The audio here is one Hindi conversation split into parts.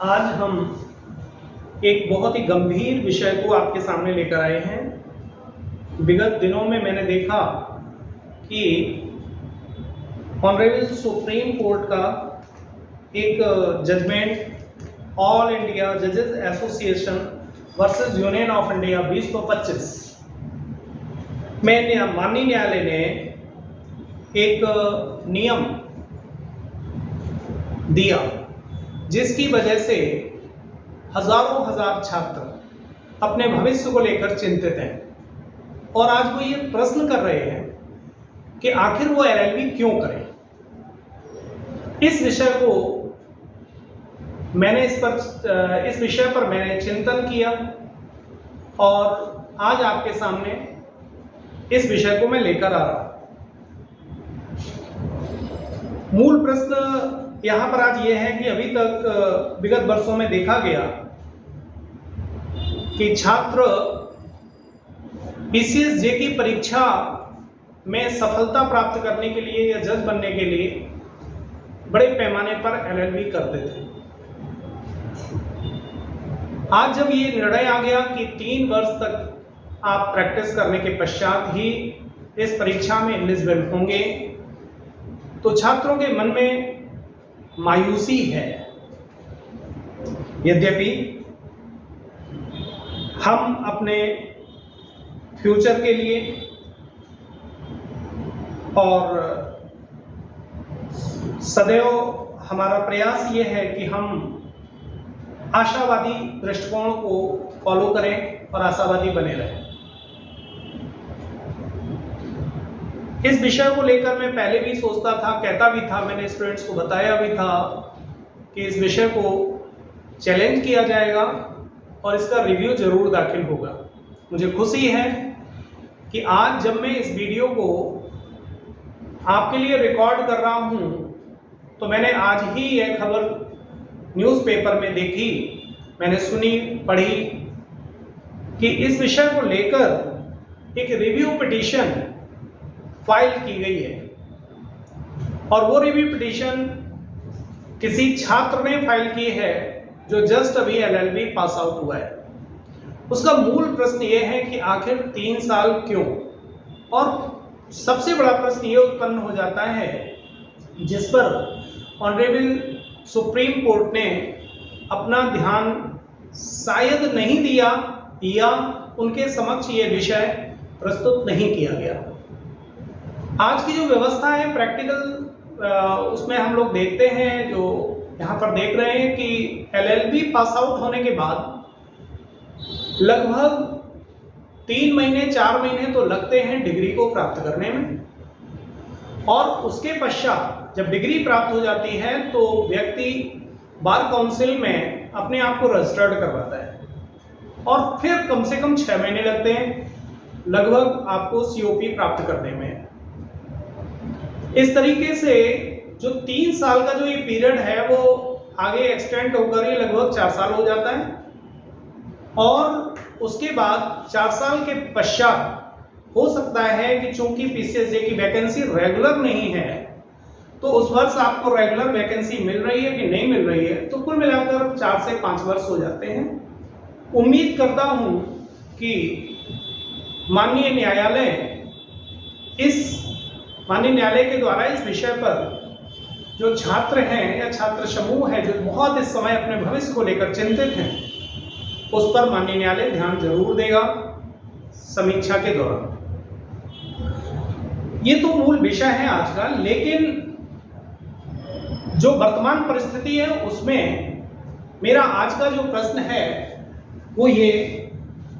आज हम एक बहुत ही गंभीर विषय को आपके सामने लेकर आए हैं। विगत दिनों में मैंने देखा कि ऑनरेबल सुप्रीम कोर्ट का एक जजमेंट ऑल इंडिया जजेस association versus union of India 2025 में माननीय न्यायालय ने एक नियम दिया जिसकी वजह से हजार छात्र अपने भविष्य को लेकर चिंतित हैं और आज वो ये प्रश्न कर रहे हैं कि आखिर वो एलएलबी क्यों करें। इस विषय को मैंने इस विषय पर मैंने चिंतन किया और आज आपके सामने इस विषय को मैं लेकर आ रहा हूं। मूल प्रश्न यहाँ पर आज ये है कि अभी तक विगत वर्षों में देखा गया कि छात्र पीसीएसजे की परीक्षा में सफलता प्राप्त करने के लिए या जज बनने के लिए बड़े पैमाने पर एलएलबी करते थे। आज जब ये निर्णय आ गया कि 3 वर्ष तक आप प्रैक्टिस करने के पश्चात ही इस परीक्षा में एलिजिबल होंगे, तो छात्रों के मन में मायूसी है। यद्यपि हम अपने फ्यूचर के लिए और सदैव हमारा प्रयास ये है कि हम आशावादी दृष्टिकोण को फॉलो करें और आशावादी बने रहें। इस विषय को लेकर मैं पहले भी सोचता था, कहता भी था, मैंने स्टूडेंट्स को बताया भी था कि इस विषय को चैलेंज किया जाएगा और इसका रिव्यू जरूर दाखिल होगा। मुझे खुशी है कि आज जब मैं इस वीडियो को आपके लिए रिकॉर्ड कर रहा हूं, तो मैंने आज ही यह खबर न्यूज़पेपर में देखी, मैंने सुनी, पढ़ी कि इस विषय को लेकर एक रिव्यू पिटीशन फाइल की गई है और वो रिव्यू पिटीशन किसी छात्र ने फाइल की है जो जस्ट अभी एलएलबी पास आउट हुआ है। उसका मूल प्रश्न ये है कि आखिर 3 साल क्यों, और सबसे बड़ा प्रश्न ये उत्पन्न हो जाता है जिस पर ऑनरेबल सुप्रीम कोर्ट ने अपना ध्यान शायद नहीं दिया या उनके समक्ष ये विषय प्रस्तुत नहीं किया गया। आज की जो व्यवस्था है प्रैक्टिकल, उसमें हम लोग देखते हैं, जो यहाँ पर देख रहे हैं कि एलएलबी पास आउट होने के बाद लगभग 3 महीने 4 महीने तो लगते हैं डिग्री को प्राप्त करने में, और उसके पश्चात जब डिग्री प्राप्त हो जाती है तो व्यक्ति बार काउंसिल में अपने आप को रजिस्टर्ड करवाता है और फिर कम से कम 6 महीने लगते हैं लगभग आपको सीओपी प्राप्त करने में। इस तरीके से जो 3 साल का जो ये पीरियड है वो आगे एक्सटेंड होकर ही लगभग 4 साल हो जाता है, और उसके बाद 4 साल के पश्चात हो सकता है कि चूंकि पीसीएसजे की वैकेंसी रेगुलर नहीं है तो उस वर्ष आपको रेगुलर वैकेंसी मिल रही है कि नहीं मिल रही है, तो कुल मिलाकर 4 से 5 वर्ष हो जाते हैं। उम्मीद करता हूं कि माननीय न्यायालय के द्वारा इस विषय पर जो छात्र हैं या छात्र समूह है जो बहुत इस समय अपने भविष्य को लेकर चिंतित हैं, उस पर माननीय न्यायालय ध्यान जरूर देगा समीक्षा के दौरान। ये तो मूल विषय है आज का, लेकिन जो वर्तमान परिस्थिति है उसमें मेरा आज का जो प्रश्न है वो ये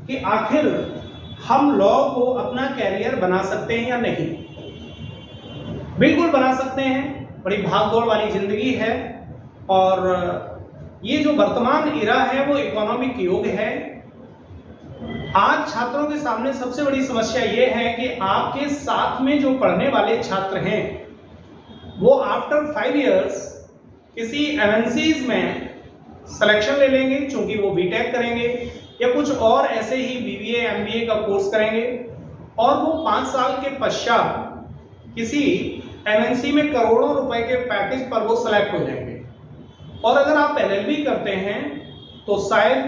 कि आखिर हम लॉ को अपना कैरियर बना सकते हैं या नहीं। बिल्कुल बना सकते हैं, बड़ी भागदौड़ वाली जिंदगी है और ये जो वर्तमान इरा है वो इकोनॉमिक युग है। आज छात्रों के सामने सबसे बड़ी समस्या ये है कि आपके साथ में जो पढ़ने वाले छात्र हैं वो आफ्टर 5 इयर्स किसी एमएनसीज में सिलेक्शन ले लेंगे, चूंकि वो बीटेक करेंगे या कुछ और ऐसे ही बीबीए एमबीए का कोर्स करेंगे, और वो 5 साल के पश्चात किसी एमएनसी में करोड़ों रुपए के पैकेज पर वो सेलेक्ट हो जाएंगे। और अगर आप एलएलबी करते हैं तो शायद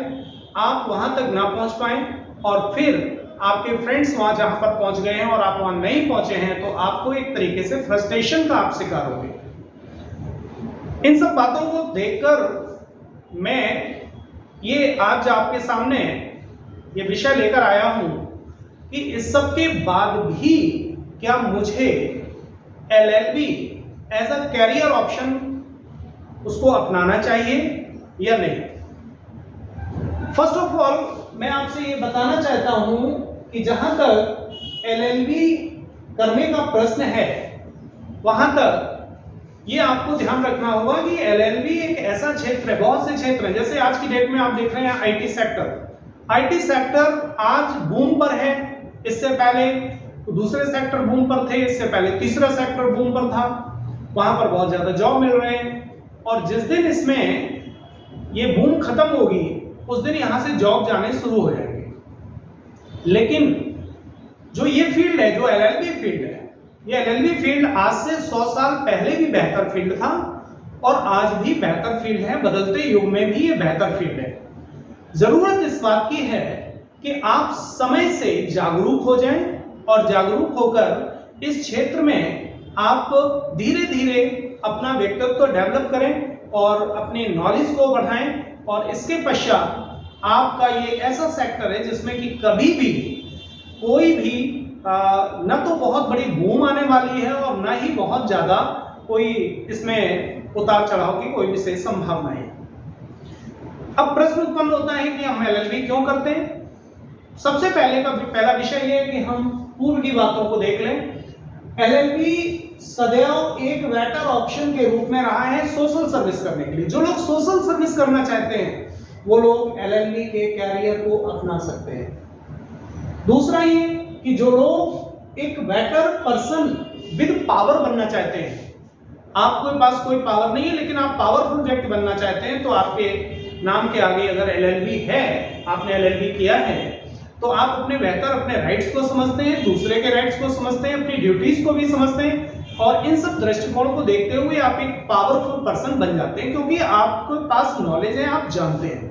आप वहां तक ना पहुंच पाए और फिर आपके फ्रेंड्स वहां जहां पर पहुंच गए हैं और आप वहां नहीं पहुंचे हैं तो आपको एक तरीके से फ्रस्ट्रेशन का आप शिकार होंगे। इन सब बातों को देखकर मैं ये आज आपके सामने ये विषय लेकर आया हूं कि इस सब के बाद भी क्या मुझे LLB as a career option उसको अपनाना चाहिए या नहीं। फर्स्ट ऑफ ऑल मैं आपसे ये बताना चाहता हूं कि जहां तक एलएलबी करने का प्रश्न है वहां तक ये आपको ध्यान रखना होगा कि एलएलबी एक ऐसा क्षेत्र है, बहुत से क्षेत्र हैं, जैसे आज की डेट में आप देख रहे हैं आईटी सेक्टर। आईटी सेक्टर आज बूम पर है, इससे पहले दूसरे सेक्टर बूम पर थे, इससे पहले तीसरा सेक्टर बूम पर था, वहां पर बहुत ज्यादा जॉब मिल रहे हैं और जिस दिन इसमें ये बूम खत्म होगी उस दिन यहां से जॉब जाने शुरू हो जाएंगे। लेकिन जो ये फील्ड है, जो एलएलबी फील्ड है, ये एलएलबी फील्ड आज से 100 साल पहले भी बेहतर फील्ड था और आज भी बेहतर फील्ड है, बदलते युग में भी ये बेहतर फील्ड है। जरूरत इस बात की है कि आप समय से जागरूक हो जाएं और जागरूक होकर इस क्षेत्र में आप धीरे धीरे अपना व्यक्तित्व डेवलप करें और अपने नॉलेज को बढ़ाएं और इसके पश्चात आपका ये ऐसा सेक्टर है जिसमें कि कभी भी कोई भी न तो बहुत बड़ी बूम आने वाली है और न ही बहुत ज्यादा कोई इसमें उतार चढ़ाव की कोई विशेष संभावना है। अब प्रश्न उत्पन्न होता है कि हम एलएलबी क्यों करते हैं। सबसे पहला विषय यह है कि हम पूर्व की बातों को देख लें। एलएलबी सदैव एक बेटर ऑप्शन के रूप में रहा है सोशल सर्विस करने के लिए। जो लोग सोशल सर्विस करना चाहते हैं वो लोग एलएलबी के कैरियर को अपना सकते हैं। दूसरा ये कि जो लोग एक बेटर पर्सन विद पावर बनना चाहते हैं, आपके पास कोई पावर नहीं है लेकिन आप पावरफुल व्यक्ति बनना चाहते हैं, तो आपके नाम के आगे अगर एलएलबी है, आपने एलएलबी किया है, तो आप अपने राइट्स को समझते हैं, दूसरे के राइट्स को समझते हैं, अपनी ड्यूटीज को भी समझते हैं और इन सब दृष्टिकोण को देखते हुए आप एक पावरफुल पर्सन बन जाते हैं क्योंकि आपके पास नॉलेज है, आप जानते हैं।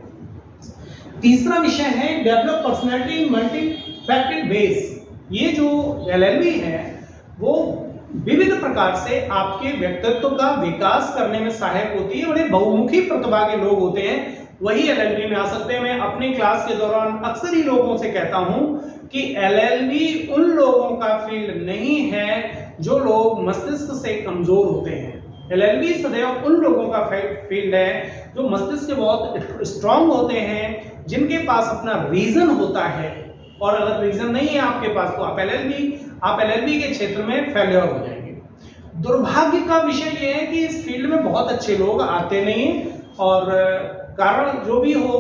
तीसरा विषय है डेवलप पर्सनैलिटी इन मल्टीफैक्टेड वेज। ये जो एलएलबी है वो विविध प्रकार से आपके व्यक्तित्व का विकास करने में सहायक होती है। बड़े बहुमुखी प्रतिभा के लोग होते हैं वही एलएलबी में आ सकते हैं। मैं अपनी क्लास के दौरान अक्सर ही लोगों से कहता हूं कि एलएलबी उन लोगों का फील्ड नहीं है जो लोग मस्तिष्क से कमजोर होते हैं। एलएलबी सदैव उन लोगों का फील्ड है जो मस्तिष्क से बहुत स्ट्रांग होते हैं, जिनके पास अपना रीजन होता है और अगर रीजन नहीं है आपके पास तो आप एलएलबी के क्षेत्र में फेल्योर हो जाएंगे। दुर्भाग्य का विषय यह है कि इस फील्ड में बहुत अच्छे लोग आते नहीं और कारण जो भी हो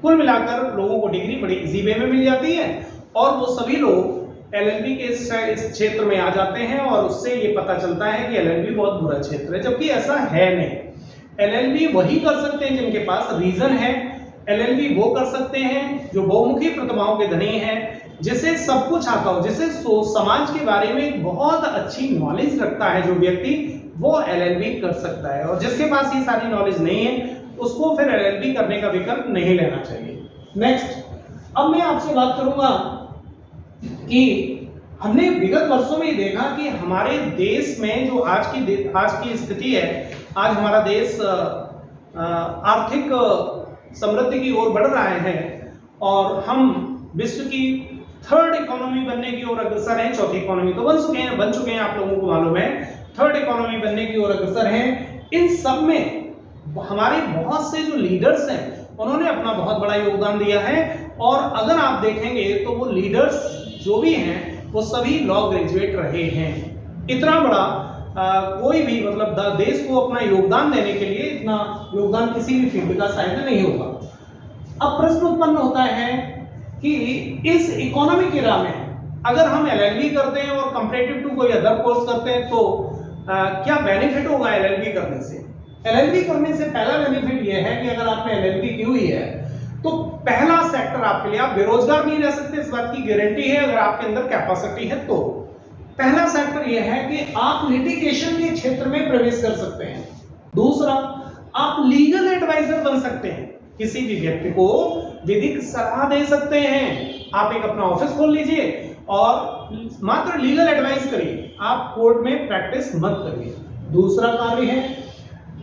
कुल मिलाकर लोगों को डिग्री बड़ी इजी वे में मिल जाती है और वो सभी लोग एलएलबी के इस क्षेत्र में आ जाते हैं और उससे ये पता चलता है कि एलएलबी बहुत बुरा क्षेत्र है, जबकि ऐसा है नहीं। एलएलबी वही कर सकते हैं जिनके पास रीजन है। एलएलबी वो कर सकते हैं जो बहुमुखी प्रतिभाओं के धनी हैं, जिसे सब कुछ आता हो, जिसे समाज के बारे में बहुत अच्छी नॉलेज रखता है जो व्यक्ति, वो एलएलबी कर सकता है। और जिसके पास ये सारी नॉलेज नहीं है उसको फिर एलएलबी करने का विकल्प नहीं लेना चाहिए। नेक्स्ट, अब मैं आपसे बात करूंगा कि हमने विगत वर्षों में देखा कि हमारे देश में जो आज की स्थिति है, आज हमारा देश आर्थिक समृद्धि की ओर बढ़ रहा है और हम विश्व की थर्ड इकोनॉमी बनने की ओर अग्रसर हैं। चौथी इकोनॉमी तो बन चुके हैं, आप लोगों को मालूम है, थर्ड इकोनॉमी बनने की ओर अग्रसर हैं। इन सब में हमारे बहुत से जो लीडर्स हैं उन्होंने अपना बहुत बड़ा योगदान दिया है और अगर आप देखेंगे तो वो लीडर्स जो भी हैं वो सभी लॉ ग्रेजुएट रहे हैं। इतना बड़ा कोई भी मतलब देश को अपना योगदान देने के लिए इतना योगदान किसी भी फील्ड का शायद नहीं होगा। अब प्रश्न उत्पन्न होता है कि इस इकोनॉमिक एरा में अगर हम एलएलबी करते हैं और कंपैरेटिव टू कोई अदर कोर्स करते हैं तो क्या बेनिफिट होगा एलएलबी करने से। एलएलबी करने से पहला बेनिफिट यह है कि अगर आपने एलएलबी की हुई है तो पहला सेक्टर आपके लिए, आप बेरोजगार नहीं रह सकते, इस बात की गारंटी है अगर आपके अंदर कैपेसिटी है तो। पहला सेक्टर यह है कि आप लिटिगेशन के क्षेत्र में प्रवेश कर सकते हैं। दूसरा, आप लीगल एडवाइजर बन सकते हैं, किसी भी व्यक्ति को विधिक सलाह दे सकते हैं। आप एक अपना ऑफिस खोल लीजिए और मात्र लीगल एडवाइस करिए, आप कोर्ट में प्रैक्टिस मत करिए। दूसरा कार्य है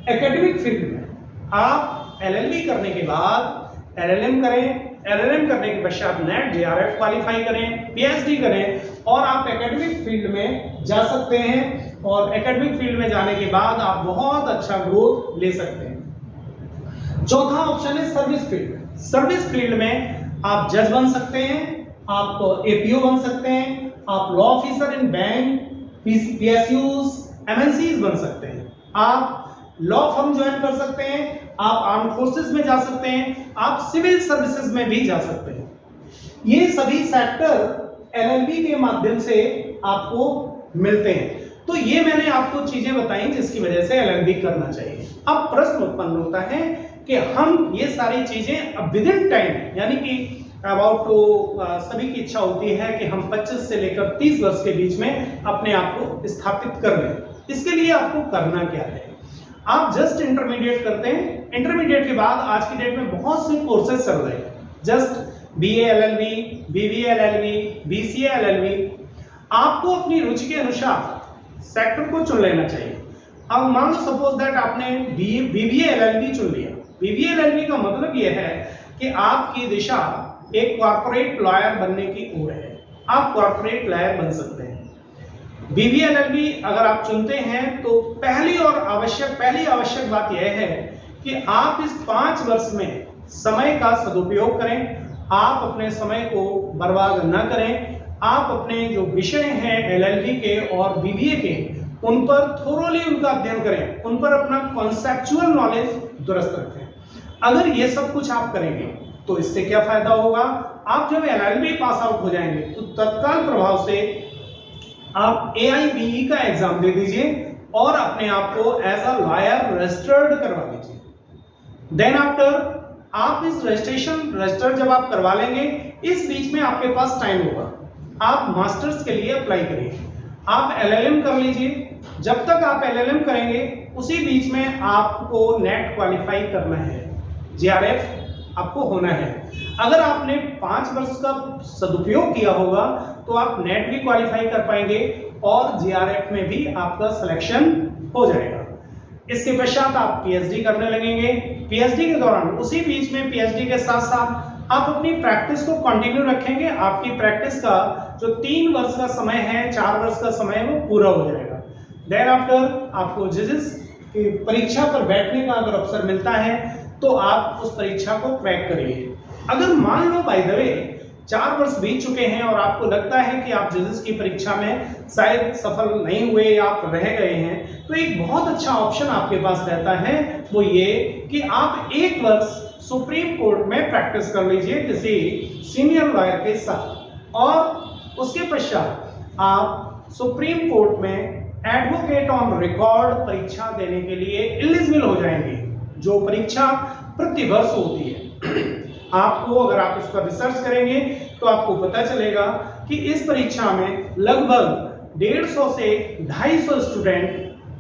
एकेडमिक फील्ड में, आप एलएलबी करने के बाद एलएलएम करें, एलएलएम करने के पश्चात नेट जेआरएफ क्वालिफाई करें, पीएचडी करें और आप एकेडमिक फील्ड में जा सकते हैं। और एकेडमिक फील्ड में जाने के बाद आप बहुत अच्छा ग्रोथ ले सकते हैं। चौथा ऑप्शन है सर्विस फील्ड। सर्विस फील्ड में आप जज बन सकते हैं, आप एपीओ बन सकते हैं, आप law officer in bank, PSUs, MNCs बन सकते हैं, आप लॉ फर्म ज्वाइन कर सकते हैं, आप आर्म फोर्सेस में जा सकते हैं, आप सिविल सर्विसेज में भी जा सकते हैं। ये सभी सेक्टर एलएलबी के माध्यम से आपको मिलते हैं। तो ये मैंने आपको चीजें बताई जिसकी वजह से एलएलबी करना चाहिए। अब प्रश्न उत्पन्न होता है कि हम ये सारी चीजें अब विद इन टाइम, यानी कि अबाउट सभी की इच्छा होती है कि हम 25 से लेकर 30 वर्ष के बीच में अपने आप को स्थापित कर लें। इसके लिए आपको करना क्या है? आप जस्ट इंटरमीडिएट करते हैं, इंटरमीडिएट के बाद आज की डेट में बहुत से कोर्सेज चल रहे हैं, just BA LLB, BBA LLB, BCA LLB. आपको अपनी रुचि के अनुसार सेक्टर को चुन लेना चाहिए। अब मान लो सपोज दैट आपने बीबीए एलएलबी चुन लिया। बीबीए एलएलबी का मतलब यह है कि आपकी दिशा एक कॉर्पोरेट लॉयर बनने की ओर है, आप कॉर्पोरेट लॉयर बन सकते हैं। बीबीए एलएलबी अगर आप चुनते हैं तो पहली आवश्यक बात यह है कि आप इस 5 वर्ष में समय का सदुपयोग करें, आप अपने समय को बर्बाद न करें, आप अपने जो विषय हैं एलएलबी के और बीबीए के उन पर थोरोली उनका अध्ययन करें, उन पर अपना कॉन्सेप्चुअल नॉलेज दुरुस्त रखें। अगर ये सब कुछ आप करेंगे तो इससे क्या फायदा होगा? आप जब एलएलबी पास आउट हो जाएंगे तो तत्काल प्रभाव से आप AIBE का एग्जाम दे दीजिए और अपने आप को एज अ लॉयर रजिस्टर्ड करवा लीजिए। देन आफ्टर आप इस रजिस्टर जब आप करवा लेंगे, इस बीच में आपके पास टाइम होगा, आप मास्टर्स के लिए अप्लाई करिए, आप LLM कर लीजिए। जब तक आप LLM करेंगे उसी बीच में आपको नेट क्वालिफाई करना है, JRF आपको होना है। अगर आपने 5 वर्ष का सदुपयोग किया होगा तो आप नेट भी क्वालिफाई कर पाएंगे और JRF में भी आपका सिलेक्शन हो जाएगा। इसके पश्चात आप PhD करने लगेंगे। PhD के दौरान उसी बीच में PhD के साथ साथ आप अपनी प्रैक्टिस को कंटिन्यू रखेंगे। आपकी प्रैक्टिस का जो 3 वर्ष का समय है, 4 वर्ष का समय है, वो पूरा हो जाएगा। देन आफ्टर आपको जजेस की परीक्षा पर बैठने का अगर अवसर मिलता है तो आप उस परीक्षा को क्रैक करिए। अगर मान लो बाय द वे 4 वर्ष बीत चुके हैं और आपको लगता है कि आप जजेस की परीक्षा में शायद सफल नहीं हुए या आप रह गए हैं, तो एक बहुत अच्छा ऑप्शन आपके पास रहता है, वो ये कि आप 1 वर्ष सुप्रीम कोर्ट में प्रैक्टिस कर लीजिए किसी सीनियर लॉयर के साथ, और उसके पश्चात आप सुप्रीम कोर्ट में एडवोकेट ऑन रिकॉर्ड परीक्षा देने के लिए एलिजिबल हो जाएंगे, जो परीक्षा प्रति वर्ष होती है। आपको अगर आप इस पर रिसर्च करेंगे तो आपको पता चलेगा कि इस परीक्षा में लगभग 150 से 250 स्टूडेंट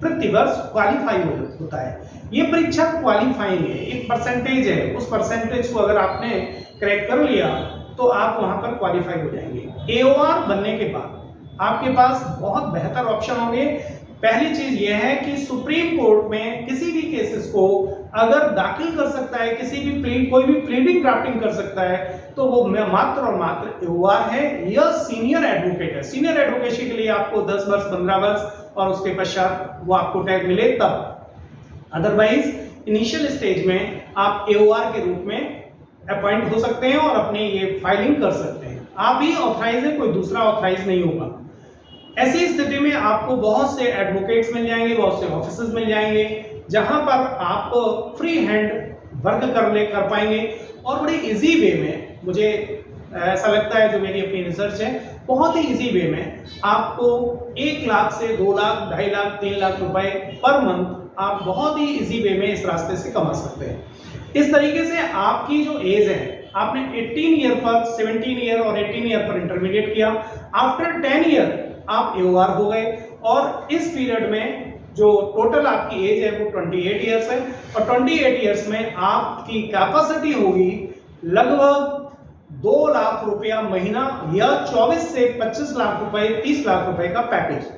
प्रति वर्ष क्वालिफाई होता है। ये परीक्षा क्वालिफाइंग है, एक परसेंटेज है, उस परसेंटेज को अगर आपने क्रैक कर लिया तो आप वहां पर क्वालिफाई हो जाएंगे। AOR बनने के बाद आपके पास बहुत बेहतर ऑप्शन होंगे। पहली चीज यह है कि सुप्रीम कोर्ट में किसी भी केसेस को अगर दाखिल कर सकता है, कोई भी प्लीडिंग ड्राफ्टिंग कर सकता है, तो वो मात्र और मात्र AOR है। यह सीनियर एडवोकेट है। सीनियर एडवोकेसी के लिए आपको 10 वर्ष 15 वर्ष और उसके पश्चात वो आपको टैग मिले तब। अदरवाइज इनिशियल स्टेज में आप AOR के रूप में अपॉइंट हो सकते हैं और अपनी ये फाइलिंग कर सकते हैं। आप ही ऑथराइज है, कोई दूसरा ऑथराइज नहीं होगा। ऐसी स्थिति में आपको बहुत से एडवोकेट्स मिल जाएंगे, बहुत से ऑफिसर्स मिल जाएंगे, जहां पर आप फ्री हैंड वर्क कर पाएंगे और बड़े इजी वे में, मुझे ऐसा लगता है जो मेरी अपनी रिसर्च है, बहुत ही इजी वे में आपको 1 लाख से 2 लाख 2.5 लाख 3 लाख रुपए पर मंथ आप बहुत ही इजी वे में इस रास्ते से कमा सकते हैं। इस तरीके से आपकी जो एज है, आपने 18 ईयर पर 17 ईयर और 18 ईयर पर इंटरमीडिएट किया, आफ्टर 10 ईयर आप AOR हो गए और इस पीरियड में जो टोटल आपकी एज है वो 28 ईयर्स है और 28 ईयर्स में आपकी कैपेसिटी होगी लगभग 2 लाख रुपया महीना या 24 से 25 लाख रुपए 30 लाख रुपए का पैकेज।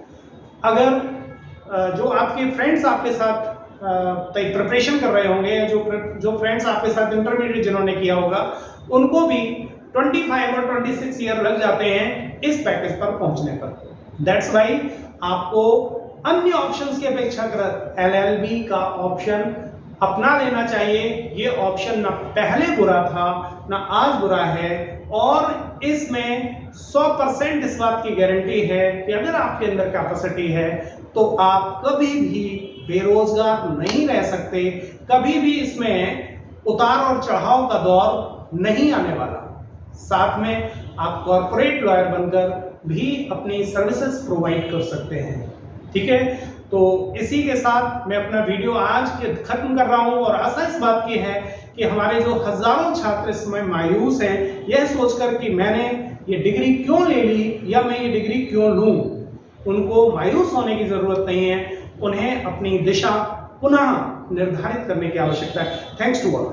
अगर जो आपके फ्रेंड्स आपके साथ प्रिपरेशन कर रहे होंगे, जो फ्रेंड्स आपके साथ इंटरमीडिएट जिन्होंने किया होगा, उनको भी 25 और 26 ईयर लग जाते हैं इस पैकेज पर पहुंचने पर। दैट्स वाई आपको अन्य ऑप्शंस की अपेक्षा कर एलएलबी का ऑप्शन अपना लेना चाहिए। ये ऑप्शन ना पहले बुरा था ना आज बुरा है और इसमें 100% इस बात की गारंटी है कि अगर आपके अंदर कैपेसिटी है तो आप कभी भी बेरोजगार नहीं रह सकते, कभी भी इसमें उतार और चढ़ाव का दौर नहीं आने वाला। साथ में आप कॉर्पोरेट लॉयर बनकर भी अपनी सर्विसेज प्रोवाइड कर सकते हैं। ठीक है, तो इसी के साथ मैं अपना वीडियो आज के खत्म कर रहा हूं और आशा इस बात की है कि हमारे जो हजारों छात्र इस समय मायूस हैं यह सोचकर कि मैंने ये डिग्री क्यों ले ली या मैं ये डिग्री क्यों लूं, उनको मायूस होने की जरूरत नहीं है। उन्हें अपनी दिशा पुनः निर्धारित करने की आवश्यकता है। Thanks to all.